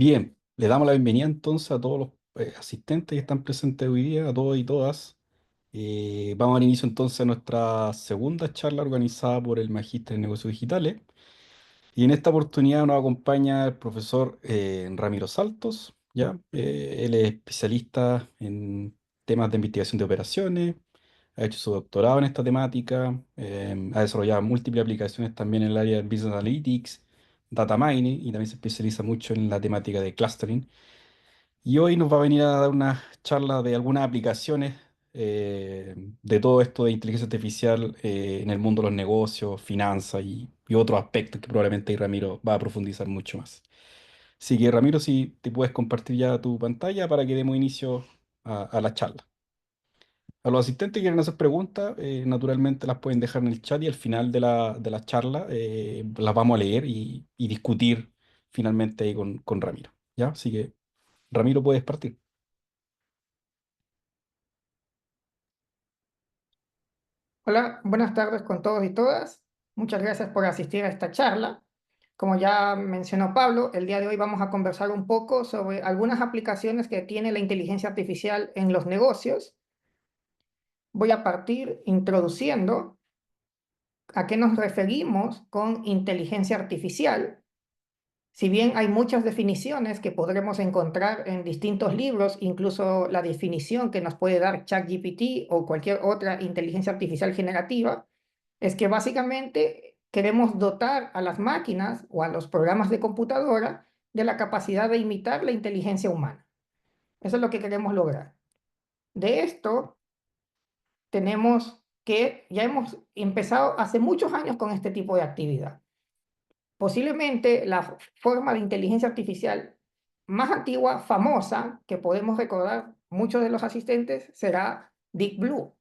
Bien, le damos la bienvenida entonces a todos los asistentes que están presentes hoy día, a todos y todas. Vamos a dar inicio entonces a nuestra segunda charla organizada por el Magíster en Negocios Digitales. Y en esta oportunidad nos acompaña el profesor Ramiro Saltos, ¿ya? Él es especialista en temas de investigación de operaciones, ha hecho su doctorado en esta temática, ha desarrollado múltiples aplicaciones también en el área de Business Analytics, Data Mining y también se especializa mucho en la temática de clustering. Y hoy nos va a venir a dar una charla de algunas aplicaciones de todo esto de inteligencia artificial en el mundo de los negocios, finanzas y otros aspectos que probablemente ahí Ramiro va a profundizar mucho más. Así que Ramiro, si te puedes compartir ya tu pantalla para que demos inicio a la charla. A los asistentes que quieren hacer preguntas, naturalmente las pueden dejar en el chat y al final de la charla las vamos a leer y discutir finalmente ahí con Ramiro. ¿Ya? Así que Ramiro, puedes partir. Hola, buenas tardes con todos y todas. Muchas gracias por asistir a esta charla. Como ya mencionó Pablo, el día de hoy vamos a conversar un poco sobre algunas aplicaciones que tiene la inteligencia artificial en los negocios. Voy a partir introduciendo a qué nos referimos con inteligencia artificial. Si bien hay muchas definiciones que podremos encontrar en distintos libros, incluso la definición que nos puede dar ChatGPT o cualquier otra inteligencia artificial generativa, es que básicamente queremos dotar a las máquinas o a los programas de computadora de la capacidad de imitar la inteligencia humana. Eso es lo que queremos lograr. De esto tenemos que, ya hemos empezado hace muchos años con este tipo de actividad. Posiblemente la forma de inteligencia artificial más antigua, famosa, que podemos recordar muchos de los asistentes, será Deep Blue.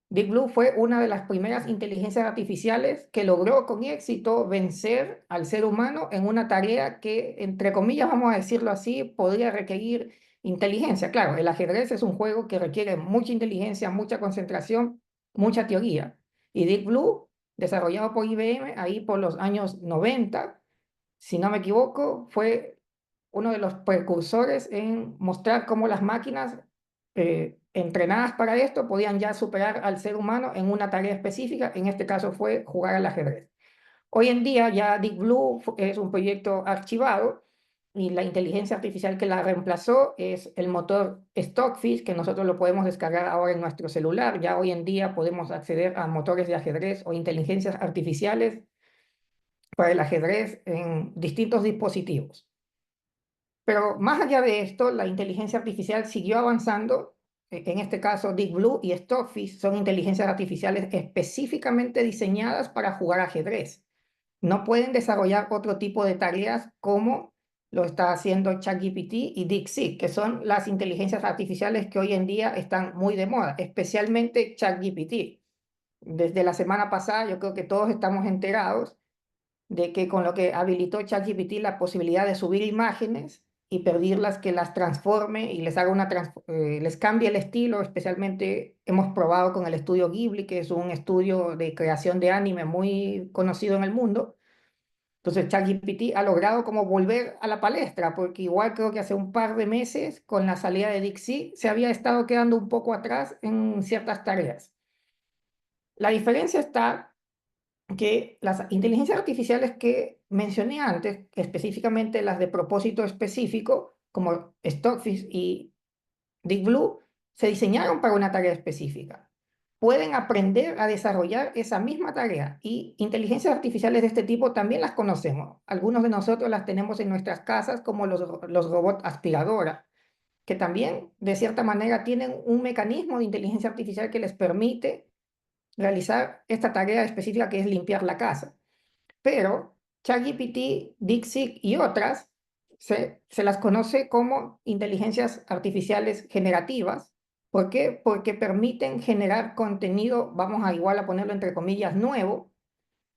Deep Blue fue una de las primeras inteligencias artificiales que logró con éxito vencer al ser humano en una tarea que, entre comillas, vamos a decirlo así, podría requerir inteligencia. Claro, el ajedrez es un juego que requiere mucha inteligencia, mucha concentración, mucha teoría. Y Deep Blue, desarrollado por IBM ahí por los años 90, si no me equivoco, fue uno de los precursores en mostrar cómo las máquinas entrenadas para esto podían ya superar al ser humano en una tarea específica, en este caso fue jugar al ajedrez. Hoy en día ya Deep Blue es un proyecto archivado y la inteligencia artificial que la reemplazó es el motor Stockfish, que nosotros lo podemos descargar ahora en nuestro celular. Ya hoy en día podemos acceder a motores de ajedrez o inteligencias artificiales para el ajedrez en distintos dispositivos. Pero más allá de esto, la inteligencia artificial siguió avanzando. En este caso, Deep Blue y Stockfish son inteligencias artificiales específicamente diseñadas para jugar ajedrez. No pueden desarrollar otro tipo de tareas como lo está haciendo ChatGPT y DeepSeek, que son las inteligencias artificiales que hoy en día están muy de moda, especialmente ChatGPT. Desde la semana pasada, yo creo que todos estamos enterados de que con lo que habilitó ChatGPT la posibilidad de subir imágenes y pedirlas que las transforme y les haga les cambie el estilo, especialmente hemos probado con el estudio Ghibli, que es un estudio de creación de anime muy conocido en el mundo. Entonces ChatGPT ha logrado como volver a la palestra, porque igual creo que hace un par de meses con la salida de DeepSeek se había estado quedando un poco atrás en ciertas tareas. La diferencia está que las inteligencias artificiales que mencioné antes, específicamente las de propósito específico, como Stockfish y Deep Blue, se diseñaron para una tarea específica. Pueden aprender a desarrollar esa misma tarea y inteligencias artificiales de este tipo también las conocemos. Algunos de nosotros las tenemos en nuestras casas como los robots aspiradora, que también de cierta manera tienen un mecanismo de inteligencia artificial que les permite realizar esta tarea específica que es limpiar la casa. Pero ChatGPT, DeepSeek y otras se las conoce como inteligencias artificiales generativas. ¿Por qué? Porque permiten generar contenido, vamos a igual a ponerlo entre comillas, nuevo,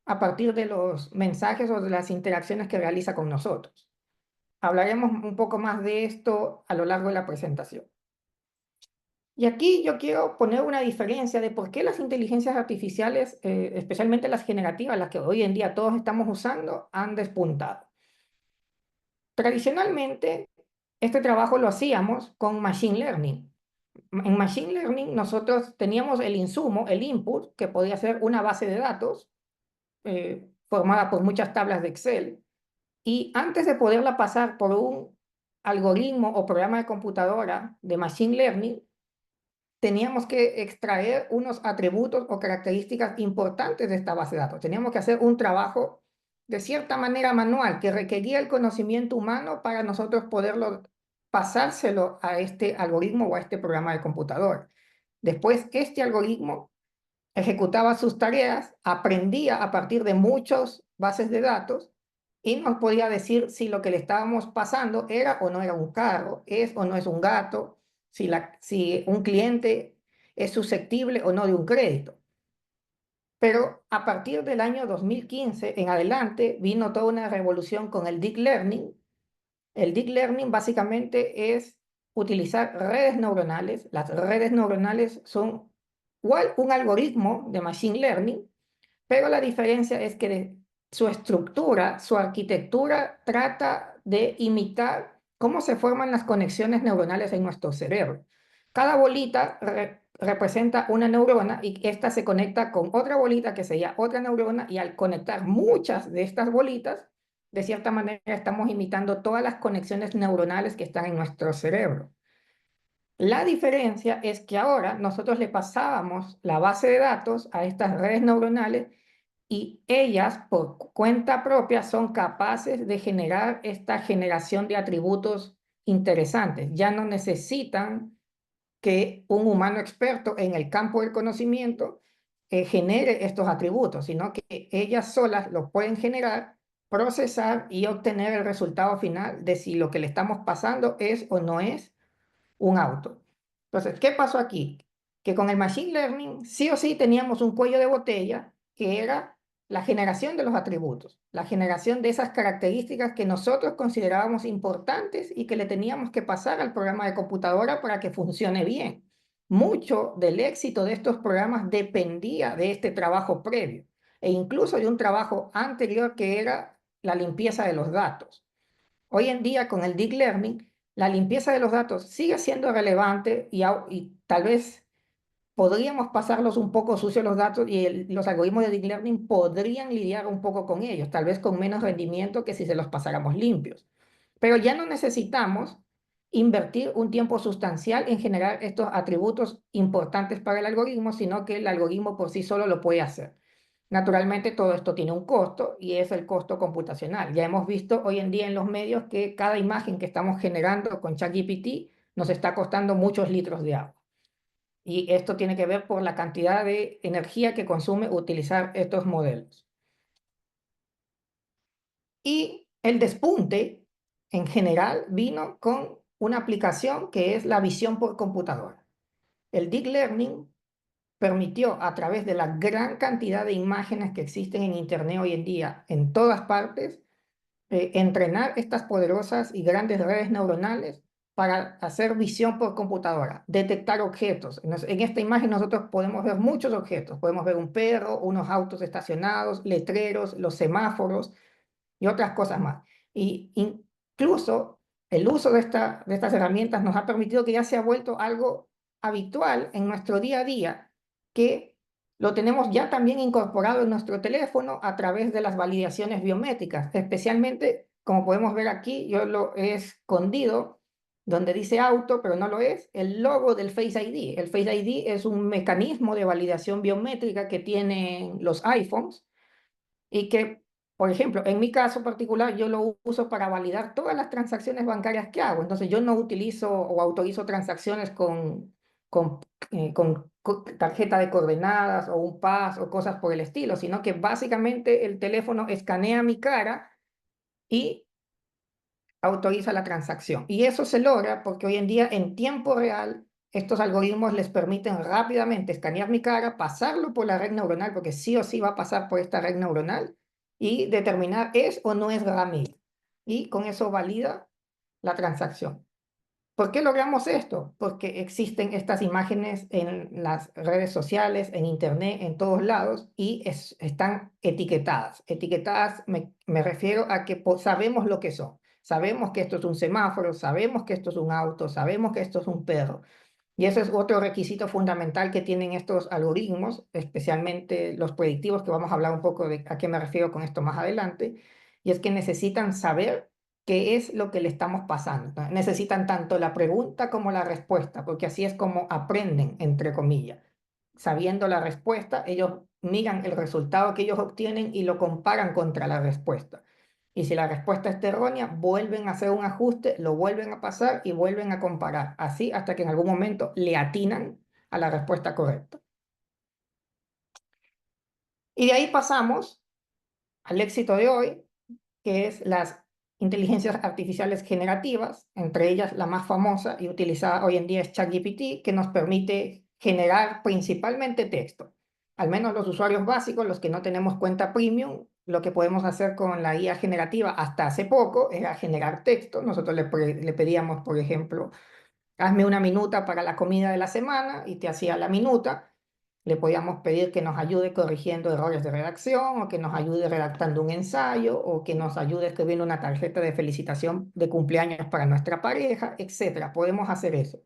a partir de los mensajes o de las interacciones que realiza con nosotros. Hablaremos un poco más de esto a lo largo de la presentación. Y aquí yo quiero poner una diferencia de por qué las inteligencias artificiales, especialmente las generativas, las que hoy en día todos estamos usando, han despuntado. Tradicionalmente, este trabajo lo hacíamos con Machine Learning. En Machine Learning nosotros teníamos el insumo, el input, que podía ser una base de datos formada por muchas tablas de Excel. Y antes de poderla pasar por un algoritmo o programa de computadora de Machine Learning, teníamos que extraer unos atributos o características importantes de esta base de datos. Teníamos que hacer un trabajo de cierta manera manual que requería el conocimiento humano para nosotros poderlo pasárselo a este algoritmo o a este programa de computadora. Después, este algoritmo ejecutaba sus tareas, aprendía a partir de muchas bases de datos y nos podía decir si lo que le estábamos pasando era o no era un carro, es o no es un gato, si un cliente es susceptible o no de un crédito. Pero a partir del año 2015 en adelante vino toda una revolución con el Deep Learning. El Deep Learning básicamente es utilizar redes neuronales. Las redes neuronales son igual un algoritmo de Machine Learning, pero la diferencia es que su estructura, su arquitectura trata de imitar cómo se forman las conexiones neuronales en nuestro cerebro. Cada bolita representa una neurona y esta se conecta con otra bolita que sería otra neurona y al conectar muchas de estas bolitas, de cierta manera estamos imitando todas las conexiones neuronales que están en nuestro cerebro. La diferencia es que ahora nosotros le pasábamos la base de datos a estas redes neuronales y ellas, por cuenta propia, son capaces de generar esta generación de atributos interesantes. Ya no necesitan que un humano experto en el campo del conocimiento genere estos atributos, sino que ellas solas los pueden generar, procesar y obtener el resultado final de si lo que le estamos pasando es o no es un auto. Entonces, ¿qué pasó aquí? Que con el Machine Learning sí o sí teníamos un cuello de botella que era la generación de los atributos, la generación de esas características que nosotros considerábamos importantes y que le teníamos que pasar al programa de computadora para que funcione bien. Mucho del éxito de estos programas dependía de este trabajo previo e incluso de un trabajo anterior que era la limpieza de los datos. Hoy en día, con el Deep Learning, la limpieza de los datos sigue siendo relevante y tal vez podríamos pasarlos un poco sucios los datos y los algoritmos de Deep Learning podrían lidiar un poco con ellos, tal vez con menos rendimiento que si se los pasáramos limpios. Pero ya no necesitamos invertir un tiempo sustancial en generar estos atributos importantes para el algoritmo, sino que el algoritmo por sí solo lo puede hacer. Naturalmente, todo esto tiene un costo y es el costo computacional. Ya hemos visto hoy en día en los medios que cada imagen que estamos generando con ChatGPT nos está costando muchos litros de agua. Y esto tiene que ver por la cantidad de energía que consume utilizar estos modelos. Y el despunte, en general, vino con una aplicación que es la visión por computadora. El Deep Learning permitió, a través de la gran cantidad de imágenes que existen en Internet hoy en día, en todas partes, entrenar estas poderosas y grandes redes neuronales para hacer visión por computadora, detectar objetos. En esta imagen nosotros podemos ver muchos objetos. Podemos ver un perro, unos autos estacionados, letreros, los semáforos y otras cosas más. Y incluso el uso de estas herramientas nos ha permitido que ya se ha vuelto algo habitual en nuestro día a día, que lo tenemos ya también incorporado en nuestro teléfono a través de las validaciones biométricas, especialmente, como podemos ver aquí, yo lo he escondido donde dice auto, pero no lo es, el logo del Face ID. El Face ID es un mecanismo de validación biométrica que tienen los iPhones y que, por ejemplo, en mi caso particular, yo lo uso para validar todas las transacciones bancarias que hago. Entonces, yo no utilizo o autorizo transacciones con, con tarjeta de coordenadas o un PAS o cosas por el estilo, sino que básicamente el teléfono escanea mi cara y autoriza la transacción. Y eso se logra porque hoy en día, en tiempo real, estos algoritmos les permiten rápidamente escanear mi cara, pasarlo por la red neuronal, porque sí o sí va a pasar por esta red neuronal, y determinar es o no es Ramírez. Y con eso valida la transacción. ¿Por qué logramos esto? Porque existen estas imágenes en las redes sociales, en Internet, en todos lados, y están etiquetadas. Etiquetadas me refiero a que sabemos lo que son. sabemos que esto es un semáforo, sabemos que esto es un auto, sabemos que esto es un perro. Y ese es otro requisito fundamental que tienen estos algoritmos, especialmente los predictivos, que vamos a hablar un poco de a qué me refiero con esto más adelante, y es que necesitan saber qué es lo que le estamos pasando, ¿no? Necesitan tanto la pregunta como la respuesta, porque así es como aprenden, entre comillas. Sabiendo la respuesta, ellos miran el resultado que ellos obtienen y lo comparan contra la respuesta. Y si la respuesta es errónea, vuelven a hacer un ajuste, lo vuelven a pasar y vuelven a comparar. Así hasta que en algún momento le atinan a la respuesta correcta. Y de ahí pasamos al éxito de hoy, que es las inteligencias artificiales generativas, entre ellas la más famosa y utilizada hoy en día es ChatGPT, que nos permite generar principalmente texto. Al menos los usuarios básicos, los que no tenemos cuenta premium, lo que podemos hacer con la IA generativa hasta hace poco era generar texto. Nosotros le pedíamos, por ejemplo, hazme una minuta para la comida de la semana y te hacía la minuta. Le podíamos pedir que nos ayude corrigiendo errores de redacción o que nos ayude redactando un ensayo o que nos ayude escribiendo una tarjeta de felicitación de cumpleaños para nuestra pareja, etcétera. Podemos hacer eso.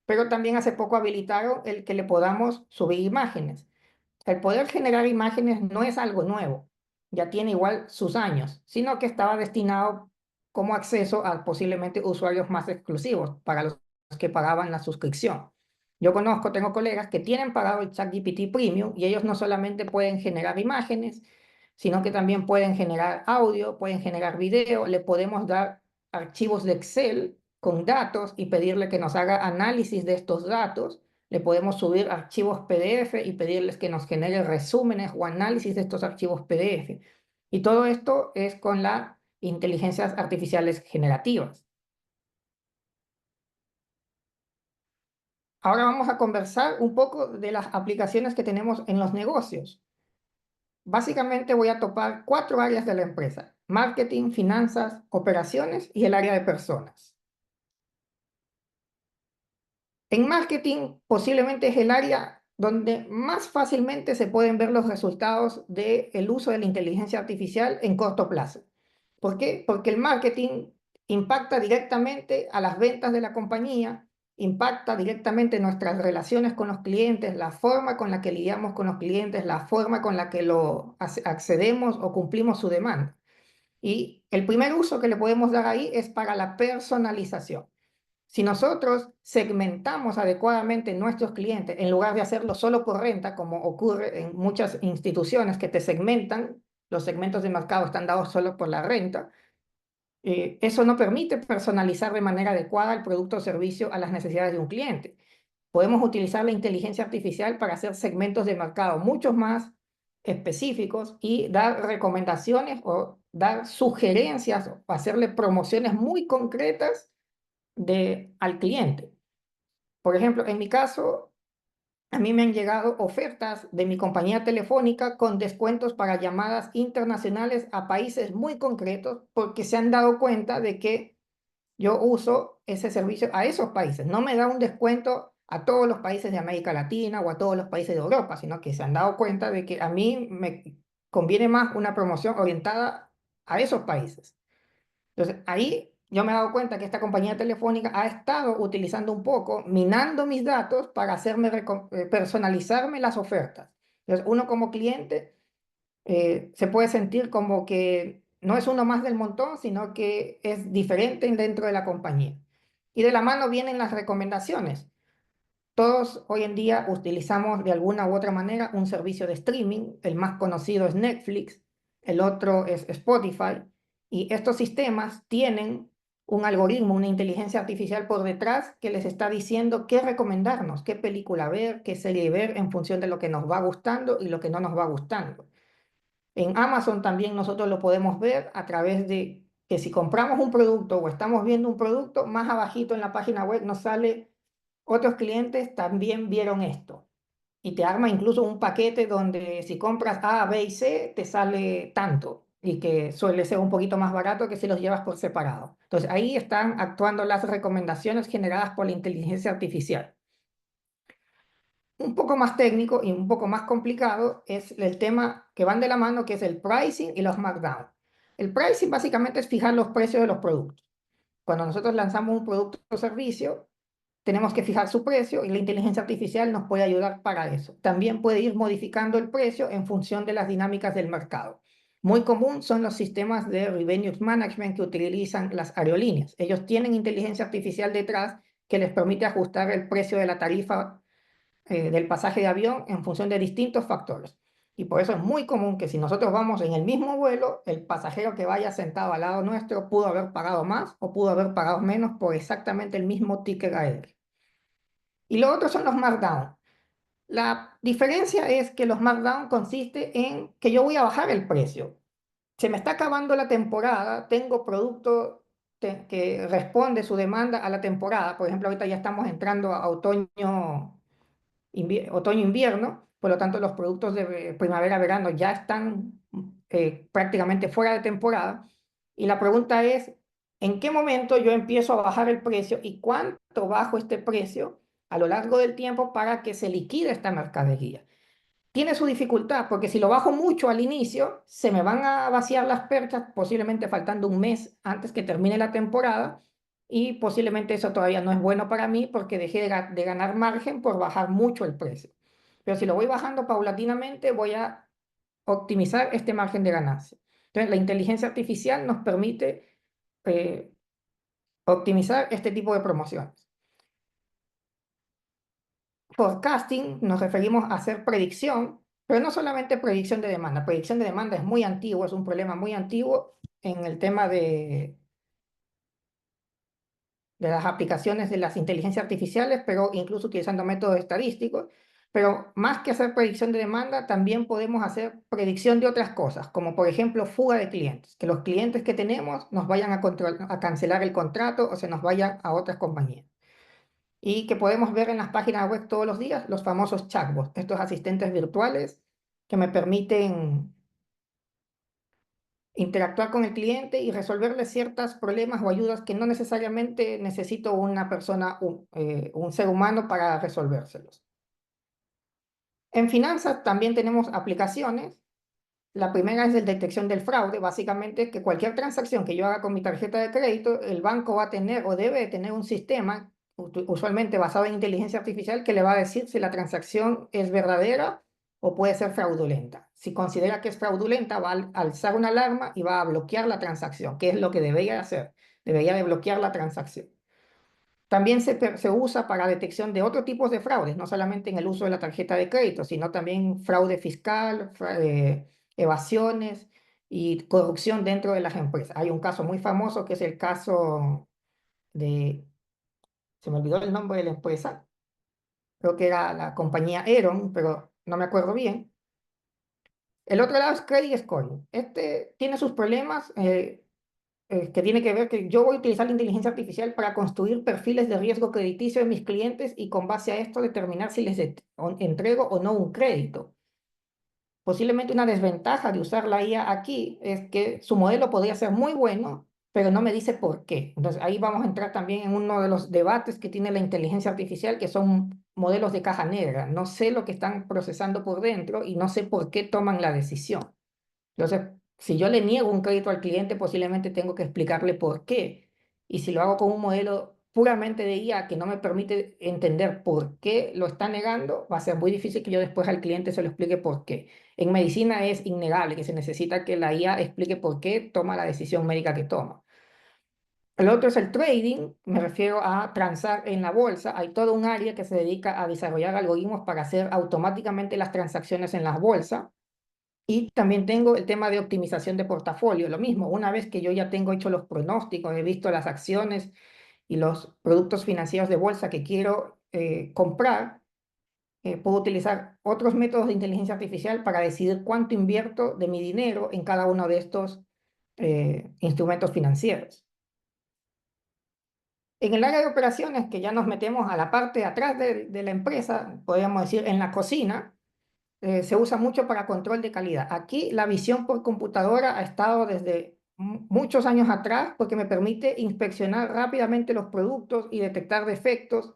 Pero también hace poco habilitaron el que le podamos subir imágenes. El poder generar imágenes no es algo nuevo, ya tiene igual sus años, sino que estaba destinado como acceso a posiblemente usuarios más exclusivos para los que pagaban la suscripción. Yo conozco, tengo colegas que tienen pagado el ChatGPT Premium y ellos no solamente pueden generar imágenes, sino que también pueden generar audio, pueden generar video, le podemos dar archivos de Excel con datos y pedirle que nos haga análisis de estos datos. Le podemos subir archivos PDF y pedirles que nos genere resúmenes o análisis de estos archivos PDF. Y todo esto es con las inteligencias artificiales generativas. Ahora vamos a conversar un poco de las aplicaciones que tenemos en los negocios. Básicamente voy a topar 4 áreas de la empresa: marketing, finanzas, operaciones y el área de personas. En marketing posiblemente es el área donde más fácilmente se pueden ver los resultados del uso de la inteligencia artificial en corto plazo. ¿Por qué? Porque el marketing impacta directamente a las ventas de la compañía, impacta directamente nuestras relaciones con los clientes, la forma con la que lidiamos con los clientes, la forma con la que accedemos o cumplimos su demanda. Y el primer uso que le podemos dar ahí es para la personalización. Si nosotros segmentamos adecuadamente nuestros clientes, en lugar de hacerlo solo por renta, como ocurre en muchas instituciones que te segmentan, los segmentos de mercado están dados solo por la renta, eso no permite personalizar de manera adecuada el producto o servicio a las necesidades de un cliente. Podemos utilizar la inteligencia artificial para hacer segmentos de mercado mucho más específicos y dar recomendaciones o dar sugerencias o hacerle promociones muy concretas al cliente. Por ejemplo, en mi caso, a mí me han llegado ofertas de mi compañía telefónica con descuentos para llamadas internacionales a países muy concretos porque se han dado cuenta de que yo uso ese servicio a esos países. No me da un descuento a todos los países de América Latina o a todos los países de Europa, sino que se han dado cuenta de que a mí me conviene más una promoción orientada a esos países. Entonces, ahí yo me he dado cuenta que esta compañía telefónica ha estado utilizando un poco, minando mis datos para hacerme personalizarme las ofertas. Entonces, uno como cliente se puede sentir como que no es uno más del montón, sino que es diferente dentro de la compañía. Y de la mano vienen las recomendaciones. Todos hoy en día utilizamos de alguna u otra manera un servicio de streaming. El más conocido es Netflix, el otro es Spotify, y estos sistemas tienen un algoritmo, una inteligencia artificial por detrás que les está diciendo qué recomendarnos, qué película ver, qué serie ver en función de lo que nos va gustando y lo que no nos va gustando. En Amazon también nosotros lo podemos ver a través de que si compramos un producto o estamos viendo un producto, más abajito en la página web nos sale: otros clientes también vieron esto. Y te arma incluso un paquete donde si compras A, B y C, te sale tanto. Y que suele ser un poquito más barato que si los llevas por separado. Entonces ahí están actuando las recomendaciones generadas por la inteligencia artificial. Un poco más técnico y un poco más complicado es el tema que van de la mano, que es el pricing y los markdown. El pricing básicamente es fijar los precios de los productos. Cuando nosotros lanzamos un producto o servicio, tenemos que fijar su precio y la inteligencia artificial nos puede ayudar para eso. También puede ir modificando el precio en función de las dinámicas del mercado. Muy común son los sistemas de revenue management que utilizan las aerolíneas. Ellos tienen inteligencia artificial detrás que les permite ajustar el precio de la tarifa del pasaje de avión en función de distintos factores. Y por eso es muy común que si nosotros vamos en el mismo vuelo, el pasajero que vaya sentado al lado nuestro pudo haber pagado más o pudo haber pagado menos por exactamente el mismo ticket aéreo. Y lo otro son los markdown. La diferencia es que los markdown consiste en que yo voy a bajar el precio. Se me está acabando la temporada, tengo producto que responde su demanda a la temporada. Por ejemplo, ahorita ya estamos entrando a otoño-invierno, por lo tanto los productos de primavera-verano ya están prácticamente fuera de temporada. Y la pregunta es, ¿en qué momento yo empiezo a bajar el precio y cuánto bajo este precio a lo largo del tiempo para que se liquide esta mercadería? Tiene su dificultad, porque si lo bajo mucho al inicio, se me van a vaciar las perchas, posiblemente faltando un mes antes que termine la temporada, y posiblemente eso todavía no es bueno para mí porque dejé de ganar margen por bajar mucho el precio. Pero si lo voy bajando paulatinamente, voy a optimizar este margen de ganancia. Entonces, la inteligencia artificial nos permite eh, optimizar este tipo de promociones. Forecasting nos referimos a hacer predicción, pero no solamente predicción de demanda. Predicción de demanda es muy antiguo, es un problema muy antiguo en el tema de las aplicaciones de las inteligencias artificiales, pero incluso utilizando métodos estadísticos. Pero más que hacer predicción de demanda, también podemos hacer predicción de otras cosas, como por ejemplo fuga de clientes, que los clientes que tenemos nos vayan a cancelar el contrato o se nos vayan a otras compañías. Y que podemos ver en las páginas web todos los días, los famosos chatbots, estos asistentes virtuales que me permiten interactuar con el cliente y resolverle ciertos problemas o ayudas que no necesariamente necesito una persona, un ser humano para resolvérselos. En finanzas también tenemos aplicaciones. La primera es de detección del fraude, básicamente que cualquier transacción que yo haga con mi tarjeta de crédito, el banco va a tener o debe de tener un sistema, usualmente basado en inteligencia artificial, que le va a decir si la transacción es verdadera o puede ser fraudulenta. Si considera que es fraudulenta, va a alzar una alarma y va a bloquear la transacción, que es lo que debería hacer. Debería de bloquear la transacción. También se usa para detección de otros tipos de fraudes, no solamente en el uso de la tarjeta de crédito, sino también fraude fiscal, evasiones y corrupción dentro de las empresas. Hay un caso muy famoso que es el caso de, se me olvidó el nombre de la empresa, creo que era la compañía Enron, pero no me acuerdo bien. El otro lado es credit scoring. Este tiene sus problemas. Que tiene que ver que yo voy a utilizar la inteligencia artificial para construir perfiles de riesgo crediticio de mis clientes y con base a esto determinar si les entrego o no un crédito. Posiblemente una desventaja de usar la IA aquí es que su modelo podría ser muy bueno, pero no me dice por qué. Entonces ahí vamos a entrar también en uno de los debates que tiene la inteligencia artificial, que son modelos de caja negra. No sé lo que están procesando por dentro y no sé por qué toman la decisión. Entonces, si yo le niego un crédito al cliente, posiblemente tengo que explicarle por qué. Y si lo hago con un modelo puramente de IA que no me permite entender por qué lo está negando, va a ser muy difícil que yo después al cliente se lo explique por qué. En medicina es innegable que se necesita que la IA explique por qué toma la decisión médica que toma. El otro es el trading, me refiero a transar en la bolsa. Hay todo un área que se dedica a desarrollar algoritmos para hacer automáticamente las transacciones en las bolsas. Y también tengo el tema de optimización de portafolio. Lo mismo, una vez que yo ya tengo hecho los pronósticos, he visto las acciones y los productos financieros de bolsa que quiero comprar, puedo utilizar otros métodos de inteligencia artificial para decidir cuánto invierto de mi dinero en cada uno de estos instrumentos financieros. En el área de operaciones, que ya nos metemos a la parte de atrás de la empresa, podríamos decir en la cocina, se usa mucho para control de calidad. Aquí la visión por computadora ha estado desde muchos años atrás porque me permite inspeccionar rápidamente los productos y detectar defectos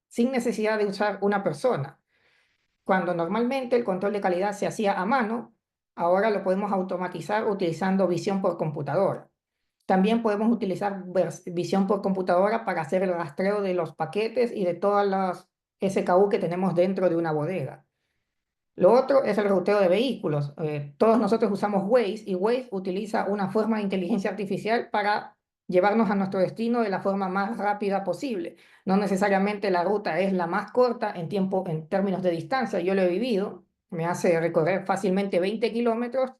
sin necesidad de usar una persona. Cuando normalmente el control de calidad se hacía a mano, ahora lo podemos automatizar utilizando visión por computadora. También podemos utilizar visión por computadora para hacer el rastreo de los paquetes y de todas las SKU que tenemos dentro de una bodega. Lo otro es el ruteo de vehículos. Todos nosotros usamos Waze y Waze utiliza una forma de inteligencia artificial para llevarnos a nuestro destino de la forma más rápida posible. No necesariamente la ruta es la más corta en tiempo, en términos de distancia. Yo lo he vivido. Me hace recorrer fácilmente 20 kilómetros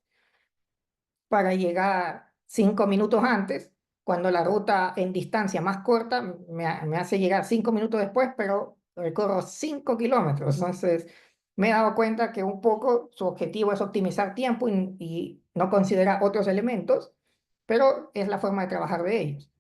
para llegar 5 minutos antes, cuando la ruta en distancia más corta me hace llegar 5 minutos después, pero recorro 5 kilómetros. Entonces, me he dado cuenta que un poco su objetivo es optimizar tiempo y no considera otros elementos, pero es la forma de trabajar de ellos.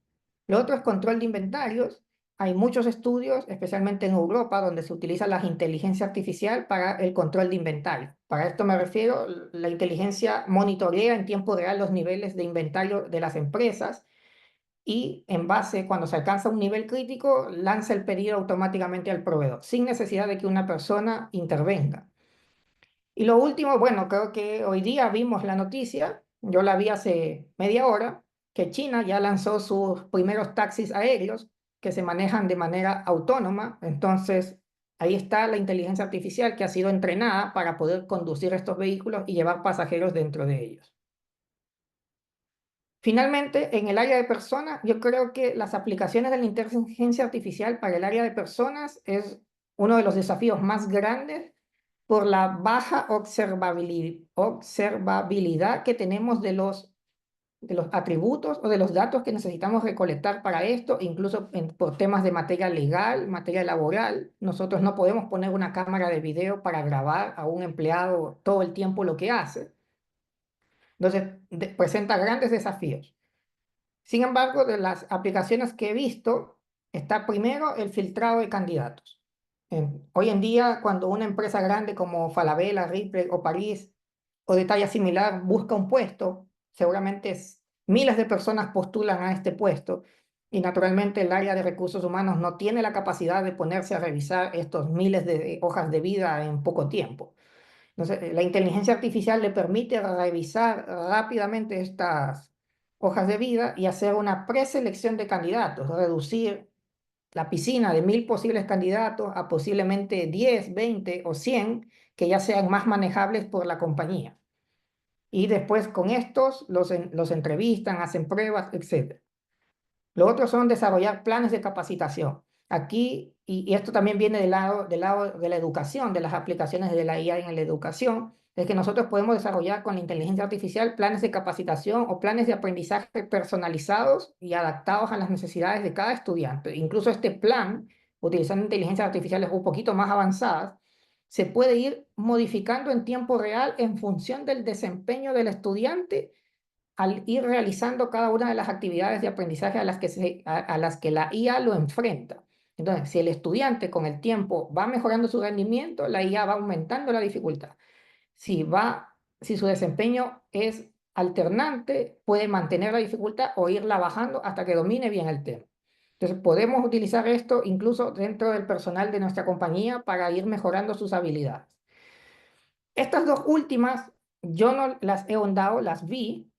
Lo otro es control de inventarios. Hay muchos estudios, especialmente en Europa, donde se utiliza la inteligencia artificial para el control de inventario. Para esto me refiero, la inteligencia monitorea en tiempo real los niveles de inventario de las empresas y en base, cuando se alcanza un nivel crítico, lanza el pedido automáticamente al proveedor, sin necesidad de que una persona intervenga. Y lo último, bueno, creo que hoy día vimos la noticia, yo la vi hace media hora, que China ya lanzó sus primeros taxis aéreos que se manejan de manera autónoma. Entonces, ahí está la inteligencia artificial que ha sido entrenada para poder conducir estos vehículos y llevar pasajeros dentro de ellos. Finalmente, en el área de personas, yo creo que las aplicaciones de la inteligencia artificial para el área de personas es uno de los desafíos más grandes por la baja observabilidad que tenemos de los atributos o de los datos que necesitamos recolectar para esto, incluso por temas de materia legal, materia laboral. Nosotros no podemos poner una cámara de video para grabar a un empleado todo el tiempo lo que hace. Entonces, presenta grandes desafíos. Sin embargo, de las aplicaciones que he visto, está primero el filtrado de candidatos. Hoy en día, cuando una empresa grande como Falabella, Ripley o París o de talla similar busca un puesto, seguramente miles de personas postulan a este puesto y naturalmente el área de recursos humanos no tiene la capacidad de ponerse a revisar estos miles de hojas de vida en poco tiempo. Entonces, la inteligencia artificial le permite revisar rápidamente estas hojas de vida y hacer una preselección de candidatos, reducir la piscina de 1.000 posibles candidatos a posiblemente 10, 20 o 100 que ya sean más manejables por la compañía. Y después con estos los entrevistan, hacen pruebas, etc. Lo otro son desarrollar planes de capacitación. Aquí, y esto también viene del lado de la educación, de las aplicaciones de la IA en la educación, es que nosotros podemos desarrollar con la inteligencia artificial planes de capacitación o planes de aprendizaje personalizados y adaptados a las necesidades de cada estudiante. Incluso este plan, utilizando inteligencias artificiales un poquito más avanzadas, se puede ir modificando en tiempo real en función del desempeño del estudiante al ir realizando cada una de las actividades de aprendizaje a las que la IA lo enfrenta. Entonces, si el estudiante con el tiempo va mejorando su rendimiento, la IA va aumentando la dificultad. Si su desempeño es alternante, puede mantener la dificultad o irla bajando hasta que domine bien el tema. Entonces, podemos utilizar esto incluso dentro del personal de nuestra compañía para ir mejorando sus habilidades. Estas dos últimas, yo no las he ahondado, las vi,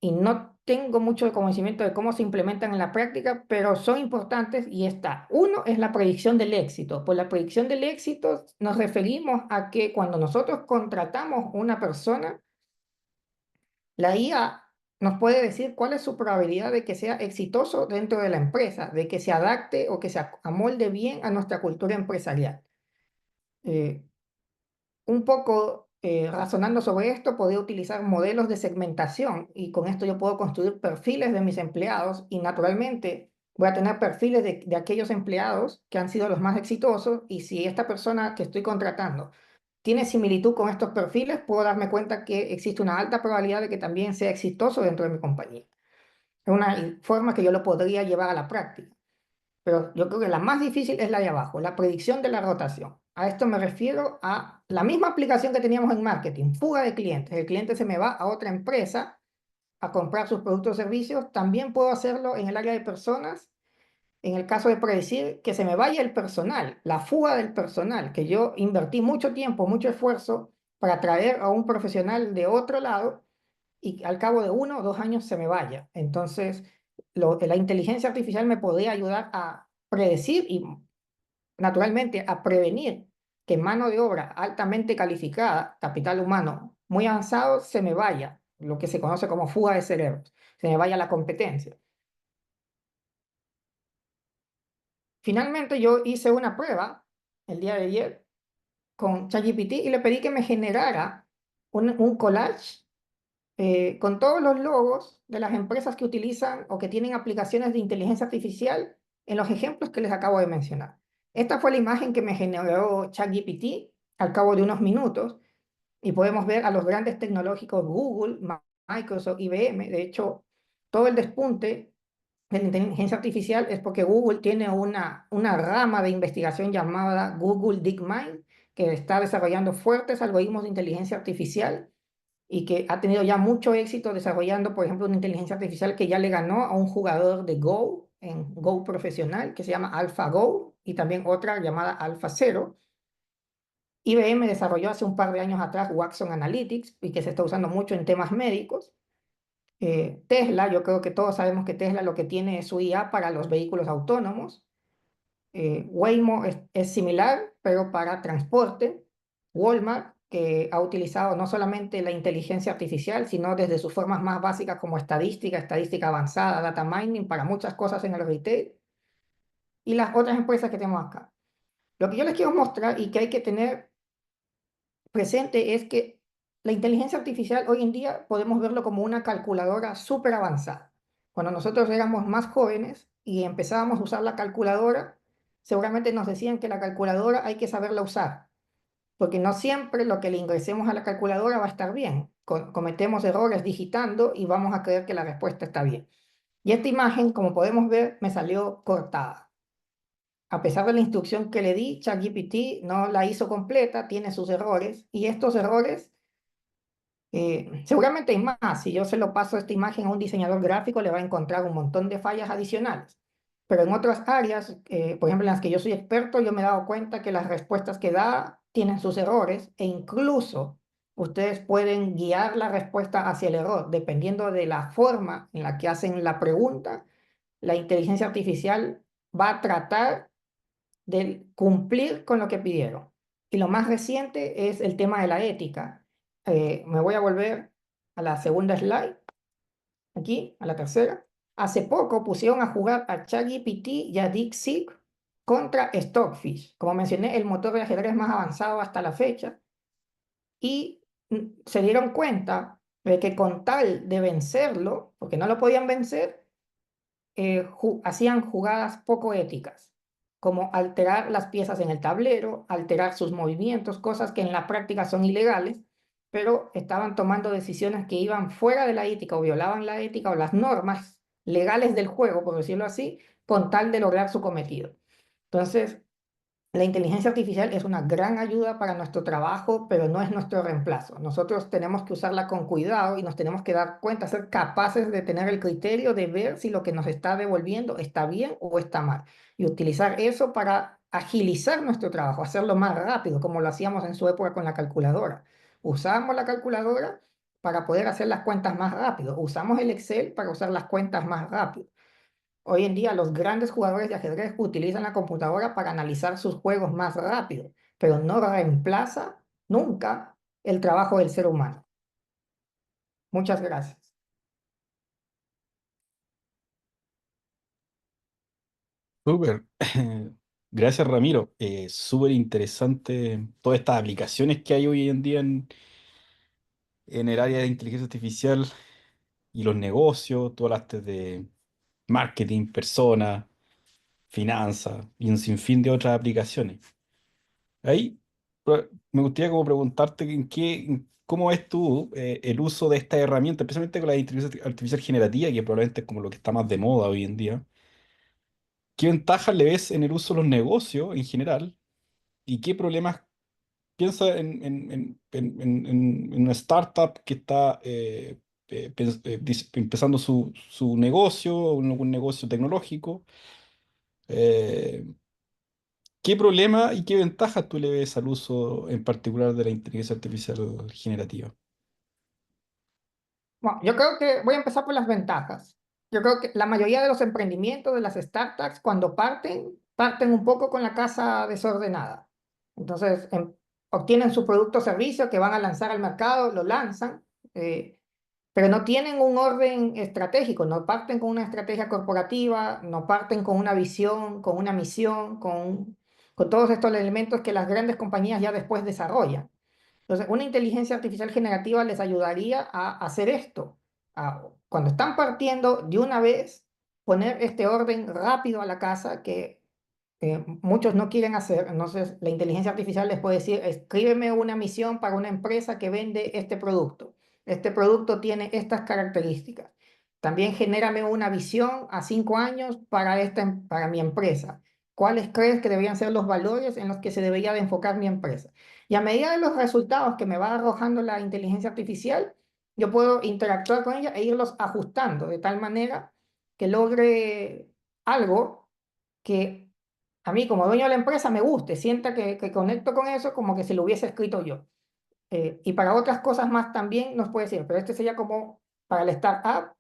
y no tengo mucho conocimiento de cómo se implementan en la práctica, pero son importantes y está. Uno es la predicción del éxito. Por la predicción del éxito nos referimos a que cuando nosotros contratamos una persona, la IA nos puede decir cuál es su probabilidad de que sea exitoso dentro de la empresa, de que se adapte o que se amolde bien a nuestra cultura empresarial. Eh, un poco razonando sobre esto, podría utilizar modelos de segmentación y con esto yo puedo construir perfiles de mis empleados y naturalmente voy a tener perfiles de aquellos empleados que han sido los más exitosos y si esta persona que estoy contratando tiene similitud con estos perfiles, puedo darme cuenta que existe una alta probabilidad de que también sea exitoso dentro de mi compañía. Es una forma que yo lo podría llevar a la práctica. Pero yo creo que la más difícil es la de abajo, la predicción de la rotación. A esto me refiero a la misma aplicación que teníamos en marketing, fuga de clientes. El cliente se me va a otra empresa a comprar sus productos o servicios. También puedo hacerlo en el área de personas, en el caso de predecir que se me vaya el personal, la fuga del personal, que yo invertí mucho tiempo, mucho esfuerzo para traer a un profesional de otro lado y al cabo de 1 o 2 años se me vaya. Entonces, la inteligencia artificial me podría ayudar a predecir y naturalmente a prevenir que mano de obra altamente calificada, capital humano muy avanzado, se me vaya, lo que se conoce como fuga de cerebros, se me vaya la competencia. Finalmente yo hice una prueba el día de ayer con ChatGPT y le pedí que me generara un collage con todos los logos de las empresas que utilizan o que tienen aplicaciones de inteligencia artificial en los ejemplos que les acabo de mencionar. Esta fue la imagen que me generó ChatGPT al cabo de unos minutos y podemos ver a los grandes tecnológicos Google, Microsoft, IBM. De hecho, todo el despunte de la inteligencia artificial es porque Google tiene una rama de investigación llamada Google DeepMind que está desarrollando fuertes algoritmos de inteligencia artificial y que ha tenido ya mucho éxito desarrollando, por ejemplo, una inteligencia artificial que ya le ganó a un jugador de Go en Go profesional que se llama AlphaGo y también otra llamada AlphaZero. IBM desarrolló hace un par de años atrás Watson Analytics y que se está usando mucho en temas médicos. Tesla, yo creo que todos sabemos que Tesla lo que tiene es su IA para los vehículos autónomos. Waymo es similar, pero para transporte. Walmart, que ha utilizado no solamente la inteligencia artificial, sino desde sus formas más básicas como estadística, estadística avanzada, data mining, para muchas cosas en el retail. Y las otras empresas que tenemos acá. Lo que yo les quiero mostrar y que hay que tener presente es que la inteligencia artificial hoy en día podemos verlo como una calculadora súper avanzada. Cuando nosotros éramos más jóvenes y empezábamos a usar la calculadora, seguramente nos decían que la calculadora hay que saberla usar, porque no siempre lo que le ingresemos a la calculadora va a estar bien. Cometemos errores digitando y vamos a creer que la respuesta está bien. Y esta imagen, como podemos ver, me salió cortada. A pesar de la instrucción que le di, ChatGPT no la hizo completa, tiene sus errores y estos errores seguramente hay más. Si yo se lo paso esta imagen a un diseñador gráfico, le va a encontrar un montón de fallas adicionales. Pero en otras áreas, por ejemplo, en las que yo soy experto, yo me he dado cuenta que las respuestas que da tienen sus errores e incluso ustedes pueden guiar la respuesta hacia el error. Dependiendo de la forma en la que hacen la pregunta, la inteligencia artificial va a tratar de cumplir con lo que pidieron. Y lo más reciente es el tema de la ética. Me voy a volver a la segunda slide, aquí, a la tercera. Hace poco pusieron a jugar a ChatGPT y a DeepSeek contra Stockfish, como mencioné, el motor de ajedrez más avanzado hasta la fecha, y se dieron cuenta de que con tal de vencerlo, porque no lo podían vencer, hacían jugadas poco éticas, como alterar las piezas en el tablero, alterar sus movimientos, cosas que en la práctica son ilegales, pero estaban tomando decisiones que iban fuera de la ética o violaban la ética o las normas legales del juego, por decirlo así, con tal de lograr su cometido. Entonces, la inteligencia artificial es una gran ayuda para nuestro trabajo, pero no es nuestro reemplazo. Nosotros tenemos que usarla con cuidado y nos tenemos que dar cuenta, ser capaces de tener el criterio de ver si lo que nos está devolviendo está bien o está mal. Y utilizar eso para agilizar nuestro trabajo, hacerlo más rápido, como lo hacíamos en su época con la calculadora. Usamos la calculadora para poder hacer las cuentas más rápido. Usamos el Excel para usar las cuentas más rápido. Hoy en día los grandes jugadores de ajedrez utilizan la computadora para analizar sus juegos más rápido, pero no reemplaza nunca el trabajo del ser humano. Muchas gracias. Súper. Gracias, Ramiro. Súper interesante todas estas aplicaciones que hay hoy en día en el área de inteligencia artificial y los negocios. Tú hablaste de marketing, personas, finanzas y un sinfín de otras aplicaciones. Ahí me gustaría como preguntarte cómo ves tú el uso de esta herramienta, especialmente con la inteligencia artificial generativa, que probablemente es como lo que está más de moda hoy en día. ¿Qué ventajas le ves en el uso de los negocios en general? ¿Y qué problemas piensa en una startup que está empezando su negocio, un negocio tecnológico? eh, ¿Qué problema y qué ventajas tú le ves al uso en particular de la inteligencia artificial generativa? Bueno, yo creo que voy a empezar por las ventajas. Yo creo que la mayoría de los emprendimientos, de las startups, cuando parten un poco con la casa desordenada. Entonces, obtienen su producto o servicio que van a lanzar al mercado, lo lanzan, eh, pero no tienen un orden estratégico, no parten con una estrategia corporativa, no parten con una visión, con una misión, con todos estos elementos que las grandes compañías ya después desarrollan. Entonces, una inteligencia artificial generativa les ayudaría a hacer esto. Cuando están partiendo de una vez, poner este orden rápido a la casa que muchos no quieren hacer. Entonces, la inteligencia artificial les puede decir, escríbeme una misión para una empresa que vende este producto. Este producto tiene estas características. También genérame una visión a 5 años para, para mi empresa. ¿Cuáles crees que deberían ser los valores en los que se debería de enfocar mi empresa? Y a medida de los resultados que me va arrojando la inteligencia artificial, yo puedo interactuar con ella e irlos ajustando de tal manera que logre algo que a mí como dueño de la empresa me guste, sienta que conecto con eso como que si lo hubiese escrito yo. Y para otras cosas más también nos puede decir, pero este sería como para el startup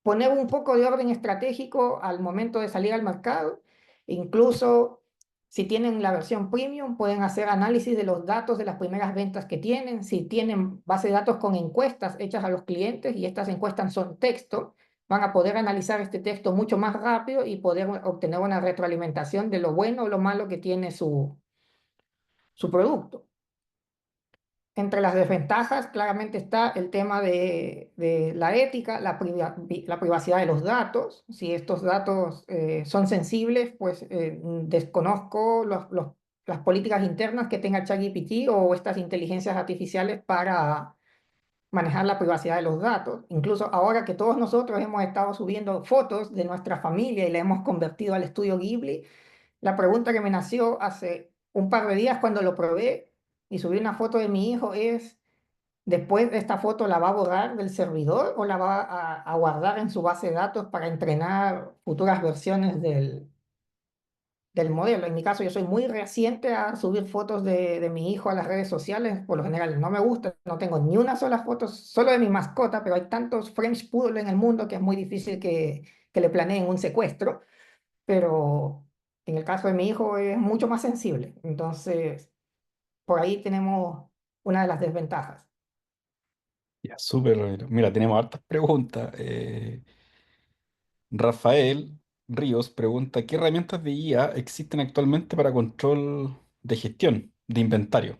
poner un poco de orden estratégico al momento de salir al mercado. Incluso si tienen la versión premium, pueden hacer análisis de los datos de las primeras ventas que tienen. Si tienen base de datos con encuestas hechas a los clientes y estas encuestas son texto, van a poder analizar este texto mucho más rápido y poder obtener una retroalimentación de lo bueno o lo malo que tiene su producto. Entre las desventajas, claramente está el tema de la ética, la privacidad de los datos. Si estos datos son sensibles, pues desconozco las políticas internas que tenga ChatGPT o estas inteligencias artificiales para manejar la privacidad de los datos. Incluso ahora que todos nosotros hemos estado subiendo fotos de nuestra familia y la hemos convertido al estudio Ghibli, la pregunta que me nació hace un par de días cuando lo probé y subí una foto de mi hijo es, después de esta foto, ¿la va a borrar del servidor o la va a guardar en su base de datos para entrenar futuras versiones del modelo? En mi caso, yo soy muy reciente a subir fotos de mi hijo a las redes sociales. Por lo general, no me gusta, no tengo ni una sola foto, solo de mi mascota, pero hay tantos French Poodle en el mundo que es muy difícil que le planeen un secuestro. Pero en el caso de mi hijo es mucho más sensible. Entonces, por ahí tenemos una de las desventajas. Ya, súper, Ramiro. Mira, tenemos hartas preguntas. Rafael Ríos pregunta, ¿qué herramientas de IA existen actualmente para control de gestión de inventario?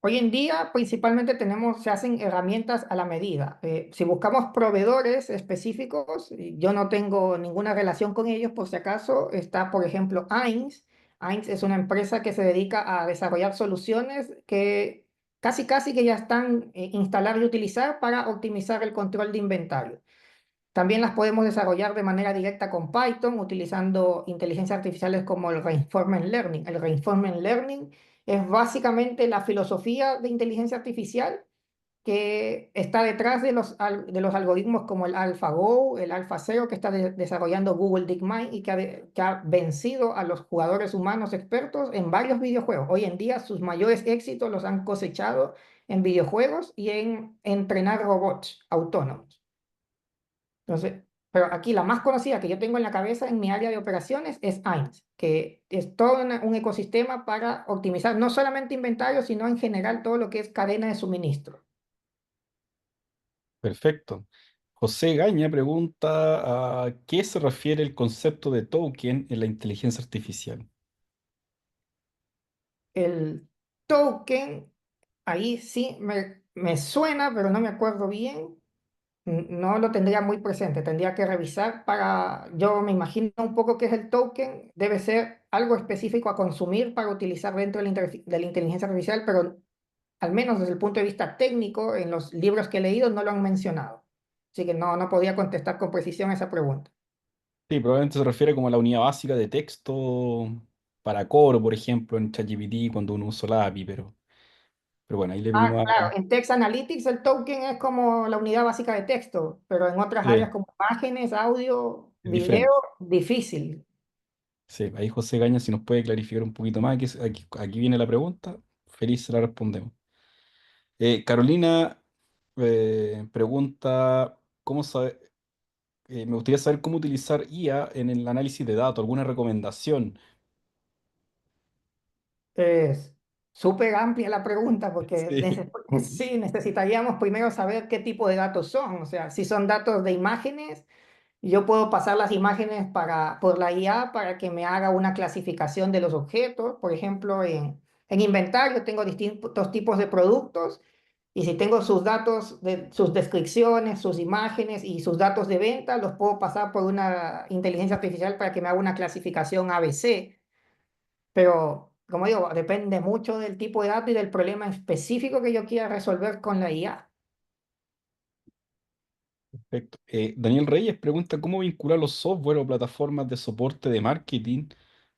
Hoy en día principalmente se hacen herramientas a la medida. Si buscamos proveedores específicos, y yo no tengo ninguna relación con ellos por si acaso, está por ejemplo Ains. Ains es una empresa que se dedica a desarrollar soluciones que casi que ya están instalar y utilizar para optimizar el control de inventario. También las podemos desarrollar de manera directa con Python utilizando inteligencias artificiales como el Reinforcement Learning. El Reinforcement Learning es básicamente la filosofía de inteligencia artificial que está detrás de los algoritmos como el AlphaGo, el AlphaZero que está desarrollando Google DeepMind y que ha vencido a los jugadores humanos expertos en varios videojuegos. Hoy en día sus mayores éxitos los han cosechado en videojuegos y en entrenar robots autónomos. Entonces, pero aquí la más conocida que yo tengo en la cabeza en mi área de operaciones es Ains, que es todo un ecosistema para optimizar no solamente inventario, sino en general todo lo que es cadena de suministro. Perfecto. José Gaña pregunta, ¿a qué se refiere el concepto de token en la inteligencia artificial? El token, ahí sí me suena, pero no me acuerdo bien. No lo tendría muy presente, tendría que revisar para, yo me imagino un poco qué es el token, debe ser algo específico a consumir para utilizar dentro de la inteligencia artificial, pero al menos desde el punto de vista técnico, en los libros que he leído no lo han mencionado. Así que no podía contestar con precisión esa pregunta. Sí, probablemente se refiere como a la unidad básica de texto para cobro, por ejemplo, en ChatGPT cuando uno usa la API, pero bueno, ahí le Ah, venimos claro, a... en Text Analytics el token es como la unidad básica de texto, pero en otras áreas Sí, como imágenes, audio, es video, diferente. difícil. Sí, ahí José Gaña, si nos puede clarificar un poquito más, aquí viene la pregunta, feliz se la respondemos. Carolina pregunta, me gustaría saber cómo utilizar IA en el análisis de datos, alguna recomendación. Es súper amplia la pregunta porque Sí, sí, necesitaríamos primero saber qué tipo de datos son. O sea, si son datos de imágenes, yo puedo pasar las imágenes por la IA para que me haga una clasificación de los objetos. Por ejemplo, en inventario tengo distintos tipos de productos y si tengo sus datos, sus descripciones, sus imágenes y sus datos de venta, los puedo pasar por una inteligencia artificial para que me haga una clasificación ABC. Pero, como digo, depende mucho del tipo de dato y del problema específico que yo quiera resolver con la IA. perfecto. Daniel Reyes pregunta cómo vincular los software o plataformas de soporte de marketing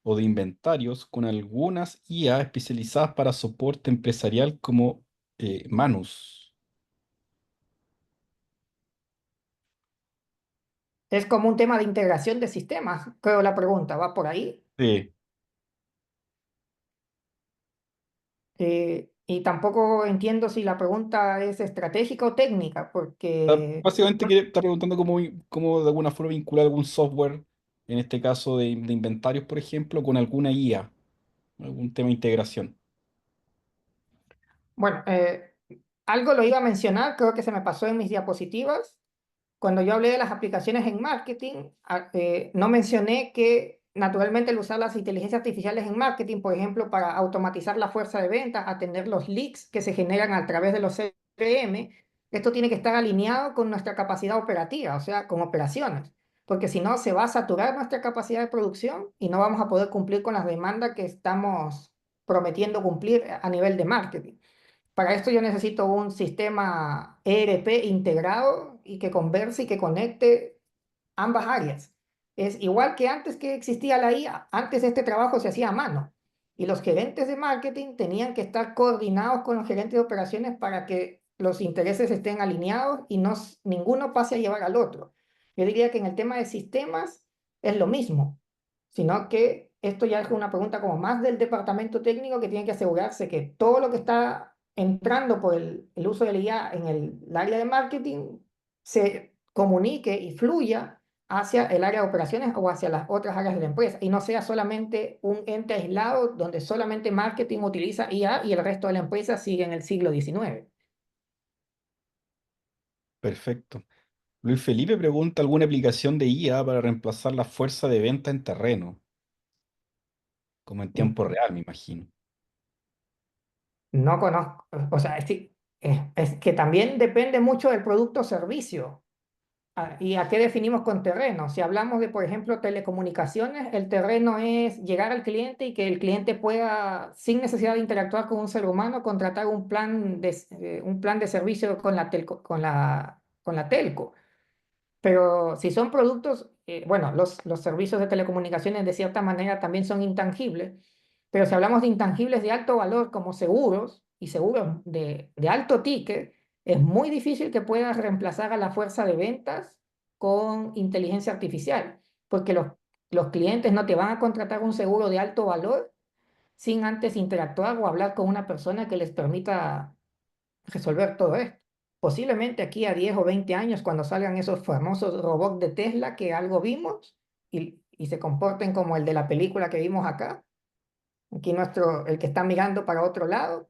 o de inventarios con algunas IA especializadas para soporte empresarial como Manus. Es como un tema de integración de sistemas, creo la pregunta, va por ahí. Sí. Y tampoco entiendo si la pregunta es estratégica o técnica, porque Básicamente está preguntando cómo de alguna forma vincular algún software, en este caso de inventarios, por ejemplo, con alguna IA, algún tema de integración. bueno, algo lo iba a mencionar, creo que se me pasó en mis diapositivas. Cuando yo hablé de las aplicaciones en marketing, no mencioné que naturalmente el usar las inteligencias artificiales en marketing, por ejemplo, para automatizar la fuerza de ventas, atender los leads que se generan a través de los CRM, esto tiene que estar alineado con nuestra capacidad operativa, o sea, con operaciones, porque si no se va a saturar nuestra capacidad de producción y no vamos a poder cumplir con las demandas que estamos prometiendo cumplir a nivel de marketing. Para esto yo necesito un sistema ERP integrado y que converse y que conecte ambas áreas. Es igual que antes que existía la IA, antes este trabajo se hacía a mano y los gerentes de marketing tenían que estar coordinados con los gerentes de operaciones para que los intereses estén alineados y no, ninguno pase a llevar al otro. Yo diría que en el tema de sistemas es lo mismo, sino que esto ya es una pregunta como más del departamento técnico que tiene que asegurarse que todo lo que está entrando por el uso de la IA en el área de marketing se comunique y fluya hacia el área de operaciones o hacia las otras áreas de la empresa y no sea solamente un ente aislado donde solamente marketing utiliza IA y el resto de la empresa sigue en el siglo XIX. Perfecto. Luis Felipe pregunta alguna aplicación de IA para reemplazar la fuerza de venta en terreno, como en tiempo real, me imagino. No conozco, o sea, es que también depende mucho del producto o servicio. ¿Y a qué definimos con terreno? Si hablamos de, por ejemplo, telecomunicaciones, el terreno es llegar al cliente y que el cliente pueda, sin necesidad de interactuar con un ser humano, contratar un plan de servicio con con la telco. Pero si son productos, bueno, los servicios de telecomunicaciones de cierta manera también son intangibles, pero si hablamos de intangibles de alto valor como seguros y seguros de alto ticket, es muy difícil que puedas reemplazar a la fuerza de ventas con inteligencia artificial, porque los clientes no te van a contratar un seguro de alto valor sin antes interactuar o hablar con una persona que les permita resolver todo esto. Posiblemente aquí a 10 o 20 años, cuando salgan esos famosos robots de Tesla que algo vimos y se comporten como el de la película que vimos acá, aquí el que está mirando para otro lado,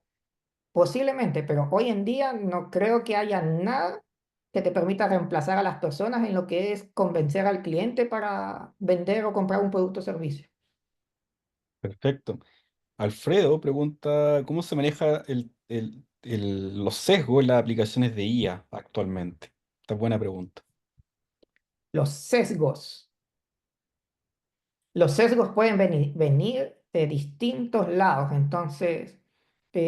posiblemente, pero hoy en día no creo que haya nada que te permita reemplazar a las personas en lo que es convencer al cliente para vender o comprar un producto o servicio. Perfecto. Alfredo pregunta cómo se maneja los sesgos en las aplicaciones de IA actualmente. Esta es buena pregunta. Los sesgos. Los sesgos pueden venir de distintos lados, entonces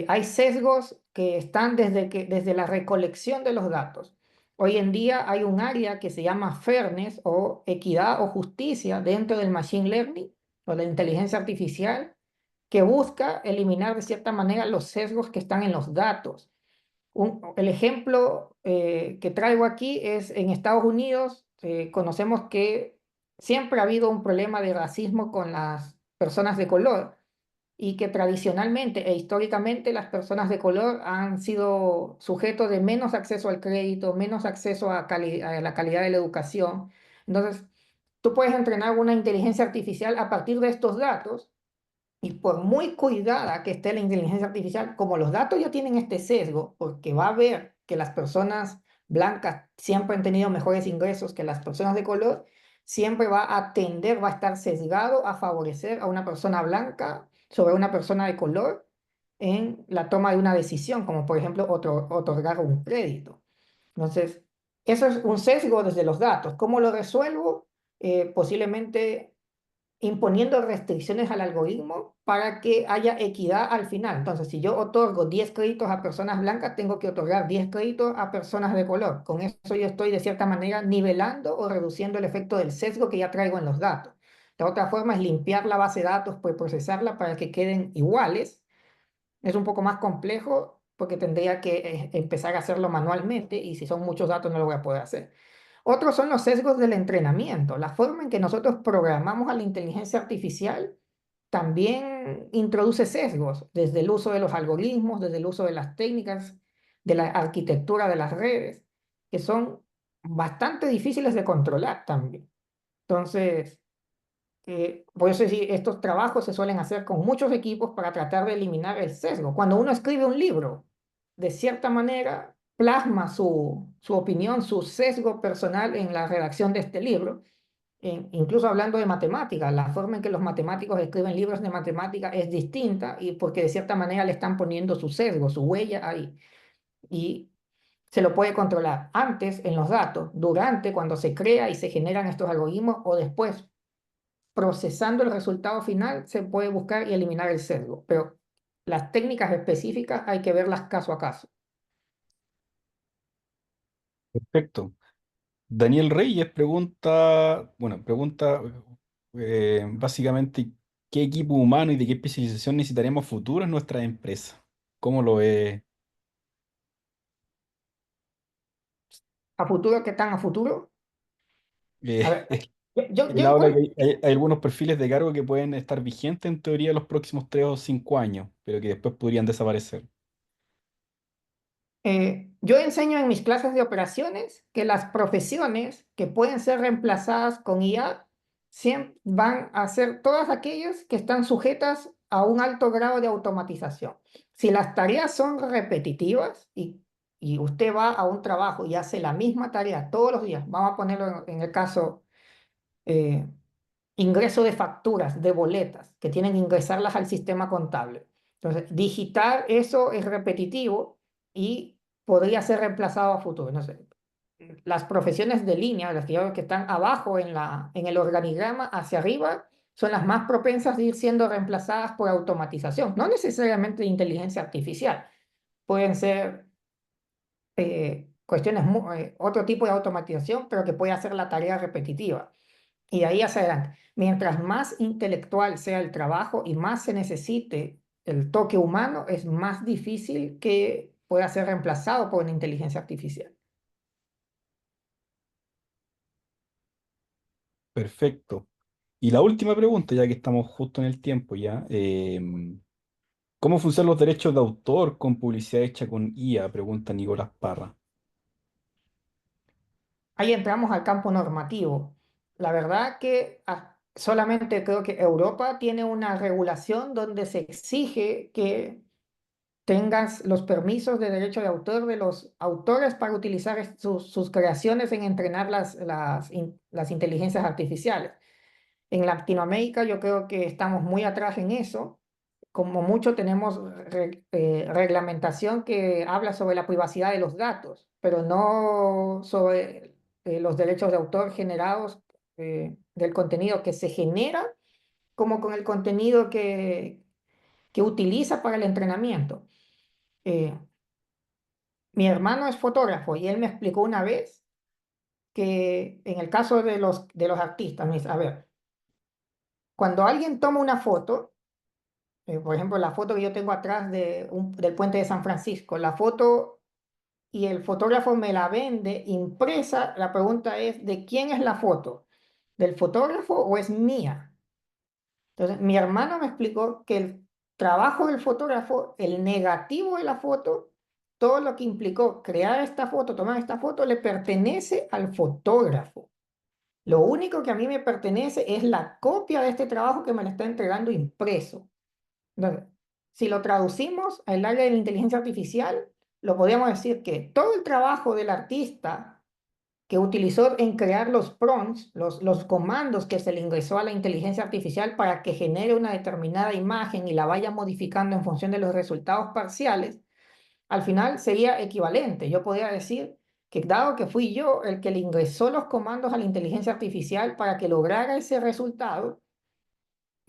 hay sesgos que están desde la recolección de los datos. Hoy en día hay un área que se llama fairness o equidad o justicia dentro del machine learning o la inteligencia artificial que busca eliminar de cierta manera los sesgos que están en los datos. El ejemplo que traigo aquí es en Estados Unidos, conocemos que siempre ha habido un problema de racismo con las personas de color y que tradicionalmente e históricamente las personas de color han sido sujetos de menos acceso al crédito, menos acceso a la calidad de la educación. Entonces, tú puedes entrenar una inteligencia artificial a partir de estos datos y por muy cuidada que esté la inteligencia artificial, como los datos ya tienen este sesgo, porque va a ver que las personas blancas siempre han tenido mejores ingresos que las personas de color, siempre va a tender, va a estar sesgado a favorecer a una persona blanca sobre una persona de color en la toma de una decisión, como por ejemplo otorgar un crédito. Entonces, eso es un sesgo desde los datos. ¿Cómo lo resuelvo? Posiblemente imponiendo restricciones al algoritmo para que haya equidad al final. Entonces, si yo otorgo 10 créditos a personas blancas, tengo que otorgar 10 créditos a personas de color. Con eso yo estoy de cierta manera nivelando o reduciendo el efecto del sesgo que ya traigo en los datos. La otra forma es limpiar la base de datos, pues procesarla para que queden iguales. Es un poco más complejo porque tendría que empezar a hacerlo manualmente y si son muchos datos no lo voy a poder hacer. Otros son los sesgos del entrenamiento. La forma en que nosotros programamos a la inteligencia artificial también introduce sesgos, desde el uso de los algoritmos, desde el uso de las técnicas, de la arquitectura de las redes, que son bastante difíciles de controlar también. Entonces, por eso sí, estos trabajos se suelen hacer con muchos equipos para tratar de eliminar el sesgo. Cuando uno escribe un libro, de cierta manera, plasma su opinión, su sesgo personal en la redacción de este libro. Incluso hablando de matemáticas, la forma en que los matemáticos escriben libros de matemática es distinta y porque de cierta manera le están poniendo su sesgo, su huella ahí. Y se lo puede controlar antes en los datos, durante cuando se crea y se generan estos algoritmos o después procesando el resultado final se puede buscar y eliminar el sesgo, pero las técnicas específicas hay que verlas caso a caso. Perfecto. Daniel Reyes pregunta, bueno, pregunta básicamente qué equipo humano y de qué especialización necesitaremos futuro en nuestra empresa. ¿Cómo lo ve? ¿A futuro qué tan a futuro? A ver, yo Él habla que encuentro hay algunos perfiles de cargo que pueden estar vigentes en teoría los próximos 3 o 5 años, pero que después podrían desaparecer. yo enseño en mis clases de operaciones que las profesiones que pueden ser reemplazadas con IA siempre van a ser todas aquellas que están sujetas a un alto grado de automatización. Si las tareas son repetitivas y usted va a un trabajo y hace la misma tarea todos los días, vamos a ponerlo en el caso eh, ingreso de facturas, de boletas, que tienen que ingresarlas al sistema contable. Entonces, digitar eso es repetitivo y podría ser reemplazado a futuro. No sé, las profesiones de línea, las que yo veo que están abajo en el organigrama, hacia arriba, son las más propensas de ir siendo reemplazadas por automatización, no necesariamente de inteligencia artificial. Pueden ser cuestiones, otro tipo de automatización, pero que puede hacer la tarea repetitiva. Y de ahí hacia adelante. Mientras más intelectual sea el trabajo y más se necesite el toque humano, es más difícil que pueda ser reemplazado por una inteligencia artificial. Perfecto. Y la última pregunta, ya que estamos justo en el tiempo ya. ¿Cómo funcionan los derechos de autor con publicidad hecha con IA? Pregunta Nicolás Parra. Ahí entramos al campo normativo. La verdad que solamente creo que Europa tiene una regulación donde se exige que tengas los permisos de derecho de autor de los autores para utilizar sus creaciones en entrenar las inteligencias artificiales. En Latinoamérica yo creo que estamos muy atrás en eso. Como mucho tenemos reglamentación que habla sobre la privacidad de los datos, pero no sobre los derechos de autor generados del contenido que se genera como con el contenido que utiliza para el entrenamiento. Eh, Mi hermano es fotógrafo y él me explicó una vez que en el caso de los artistas, me dice, a ver, cuando alguien toma una foto, por ejemplo, la foto que yo tengo atrás del puente de San Francisco, la foto y el fotógrafo me la vende impresa, la pregunta es, ¿de quién es la foto? del fotógrafo o es mía? Entonces, mi hermano me explicó que el trabajo del fotógrafo, el negativo de la foto, todo lo que implicó crear esta foto, tomar esta foto, le pertenece al fotógrafo. Lo único que a mí me pertenece es la copia de este trabajo que me lo está entregando impreso. Entonces, si lo traducimos al área de la inteligencia artificial, lo podríamos decir que todo el trabajo del artista que utilizó en crear los prompts, los comandos que se le ingresó a la inteligencia artificial para que genere una determinada imagen y la vaya modificando en función de los resultados parciales, al final sería equivalente. Yo podría decir que dado que fui yo el que le ingresó los comandos a la inteligencia artificial para que lograra ese resultado,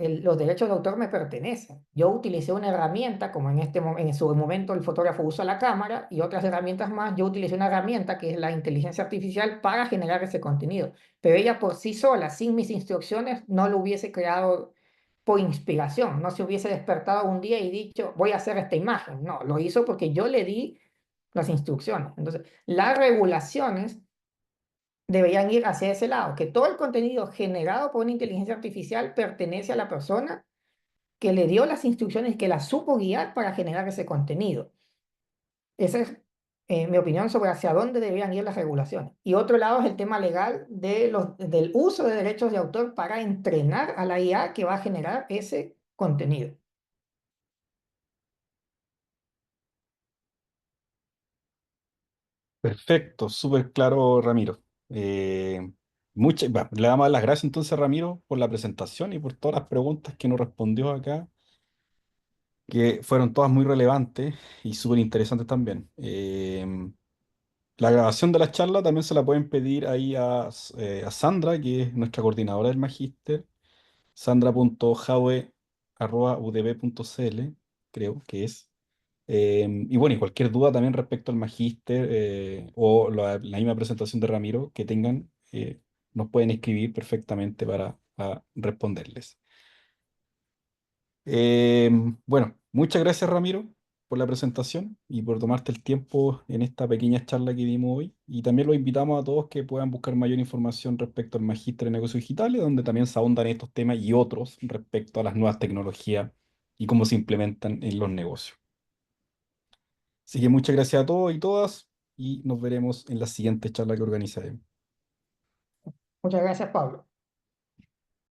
los derechos de autor me pertenecen. Yo utilicé una herramienta, como en su momento el fotógrafo usa la cámara y otras herramientas más, yo utilicé una herramienta que es la inteligencia artificial para generar ese contenido. Pero ella por sí sola, sin mis instrucciones, no lo hubiese creado por inspiración, no se hubiese despertado un día y dicho, voy a hacer esta imagen. No, lo hizo porque yo le di las instrucciones. Entonces, las regulaciones deberían ir hacia ese lado, que todo el contenido generado por una inteligencia artificial pertenece a la persona que le dio las instrucciones, que la supo guiar para generar ese contenido. Esa es mi opinión sobre hacia dónde deberían ir las regulaciones. Y otro lado es el tema legal del uso de derechos de autor para entrenar a la IA que va a generar ese contenido. Perfecto, súper claro, Ramiro. Eh, le damos las gracias entonces a Ramiro por la presentación y por todas las preguntas que nos respondió acá, que fueron todas muy relevantes y súper interesantes también. La grabación de la charla también se la pueden pedir ahí a Sandra, que es nuestra coordinadora del magíster, sandra.jaue@udb.cl, creo que es. Y bueno, y cualquier duda también respecto al magíster o la misma presentación de Ramiro que tengan, nos pueden escribir perfectamente para responderles. Bueno, muchas gracias Ramiro por la presentación y por tomarte el tiempo en esta pequeña charla que dimos hoy. Y también los invitamos a todos que puedan buscar mayor información respecto al magíster en negocios digitales, donde también se ahondan estos temas y otros respecto a las nuevas tecnologías y cómo se implementan en los negocios. Así que muchas gracias a todos y todas y nos veremos en la siguiente charla que organizaremos. Muchas gracias, Pablo.